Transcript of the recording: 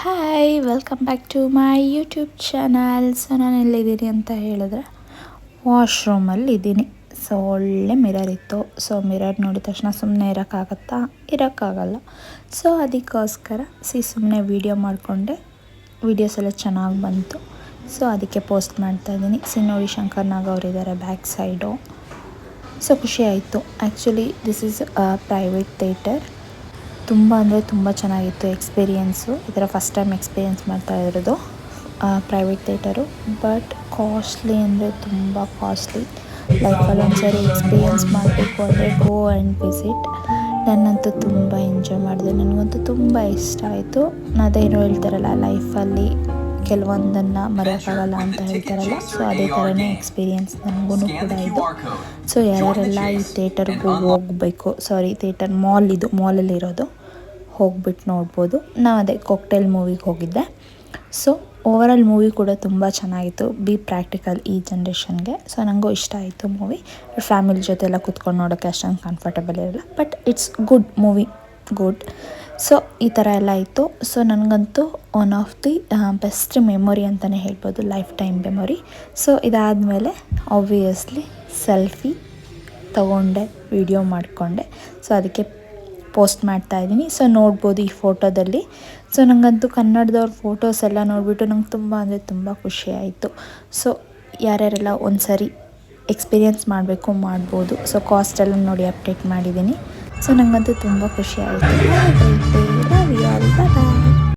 Hi welcome back to my YouTube channel. So ನಾನು ಎಲ್ಲಿದ್ದೀನಿ ಅಂತ ಹೇಳಿದ್ರೆ ವಾಶ್ರೂಮಲ್ಲಿ ಇದ್ದೀನಿ. ಸೊ ಒಳ್ಳೆ ಮಿರರ್ ಇತ್ತು. ಸೊ ಮಿರರ್ ನೋಡಿದ ತಕ್ಷಣ ಸುಮ್ಮನೆ ಇರೋಕ್ಕಾಗತ್ತಾ? ಇರೋಕ್ಕಾಗಲ್ಲ. ಸೊ ಅದಕ್ಕೋಸ್ಕರ ಸುಮ್ಮನೆ ವೀಡಿಯೋ ಮಾಡಿಕೊಂಡೆ. ವೀಡಿಯೋಸ್ ಎಲ್ಲ ಚೆನ್ನಾಗಿ ಬಂತು. ಸೊ ಅದಕ್ಕೆ ಪೋಸ್ಟ್ ಮಾಡ್ತಾಯಿದ್ದೀನಿ. ನೋಡಿ ಶಂಕರ್ ನಾಗ್ ಅವರಿದ್ದಾರೆ ಬ್ಯಾಕ್ ಸೈಡು. ಸೊ ಖುಷಿ ಆಯಿತು. Actually this is private theatre. ತುಂಬ ಅಂದರೆ ತುಂಬ ಚೆನ್ನಾಗಿತ್ತು ಎಕ್ಸ್ಪೀರಿಯೆನ್ಸು. ಈ ಥರ ಫಸ್ಟ್ ಟೈಮ್ ಎಕ್ಸ್ಪೀರಿಯೆನ್ಸ್ ಮಾಡ್ತಾ ಇರೋದು ಪ್ರೈವೇಟ್ ಥಿಯೇಟರು. ಬಟ್ ಕಾಸ್ಟ್ಲಿ ಅಂದರೆ ತುಂಬ ಕಾಸ್ಟ್ಲಿ. ಲೈಫಲ್ಲಿ ಒಂದ್ಸರಿ ಎಕ್ಸ್ಪೀರಿಯೆನ್ಸ್ ಮಾಡಬೇಕು ಅಂದರೆ ಗೋ ಆ್ಯಂಡ್ ವಿಸಿಟ್. ನನ್ನಂತೂ ತುಂಬ ಎಂಜಾಯ್ ಮಾಡಿದೆ. ನನಗಂತೂ ತುಂಬ ಇಷ್ಟ ಆಯಿತು. ಅದೇನೋ ಹೇಳ್ತಾರಲ್ಲ, ಲೈಫಲ್ಲಿ ಕೆಲವೊಂದನ್ನು ಮರೆಯೋಕ್ಕಾಗಲ್ಲ ಅಂತ ಹೇಳ್ತಾರಲ್ಲ. ಸೊ ಅದೇ ಥರನೇ ಎಕ್ಸ್ಪೀರಿಯೆನ್ಸ್ ನನಗೂ ಕೂಡ ಇದು. ಸೊ ಯಾರೆಲ್ಲ ಈ ಥಿಯೇಟರ್ಗೆ ಹೋಗಬೇಕು, ಥಿಯೇಟರ್ ಮಾಲಲ್ಲಿರೋದು ಹೋಗ್ಬಿಟ್ಟು ನೋಡ್ಬೋದು. ನಾವು ಅದೇ ಕಾಕ್ಟೇಲ್ ಮೂವಿಗೆ ಹೋಗಿದ್ದೆ. ಸೊ ಓವರಾಲ್ ಮೂವಿ ಕೂಡ ತುಂಬ ಚೆನ್ನಾಗಿತ್ತು. ಬಿ ಪ್ರಾಕ್ಟಿಕಲ್ ಈ ಜನ್ರೇಷನ್ಗೆ. ಸೊ ನನಗೂ ಇಷ್ಟ ಆಯಿತು ಮೂವಿ. ಫ್ಯಾಮಿಲಿ ಜೊತೆ ಎಲ್ಲ ಕೂತ್ಕೊಂಡು ನೋಡೋಕ್ಕೆ ಅಷ್ಟೊಂದು ಕಂಫರ್ಟಬಲ್ ಇರಲ್ಲ, but it's good movie, good. So ಈ ಥರ ಎಲ್ಲ ಇತ್ತು. ಸೊ ನನಗಂತೂ one of the best memory ಅಂತಲೇ ಹೇಳ್ಬೋದು, ಲೈಫ್ ಟೈಮ್ ಮೆಮೊರಿ. ಸೊ ಇದಾದಮೇಲೆ ಆಬ್ವಿಯಸ್ಲಿ ಸೆಲ್ಫಿ ತಗೊಂಡೆ, ವಿಡಿಯೋ ಮಾಡಿಕೊಂಡೆ. ಸೊ ಅದಕ್ಕೆ ಪೋಸ್ಟ್ ಮಾಡ್ತಾಯಿದ್ದೀನಿ. ಸೊ ನೋಡ್ಬೋದು ಈ ಫೋಟೋದಲ್ಲಿ. ಸೊ ನನಗಂತೂ ಕನ್ನಡದವ್ರ ಫೋಟೋಸ್ ಎಲ್ಲ ನೋಡಿಬಿಟ್ಟು ನಂಗೆ ತುಂಬ ಅಂದರೆ ತುಂಬ ಖುಷಿ ಆಯಿತು. ಸೊ ಯಾರ್ಯಾರೆಲ್ಲ ಒಂದು ಸರಿ ಎಕ್ಸ್ಪೀರಿಯೆನ್ಸ್ ಮಾಡಬೇಕು ಮಾಡ್ಬೋದು. ಸೊ ಕಾಸ್ಟೆಲ್ಲ ನೋಡಿ ಅಪ್ಡೇಟ್ ಮಾಡಿದ್ದೀನಿ. ಸೊ ನನಗಂತೂ ತುಂಬ ಖುಷಿ ಆಯಿತು. Love you all, bye.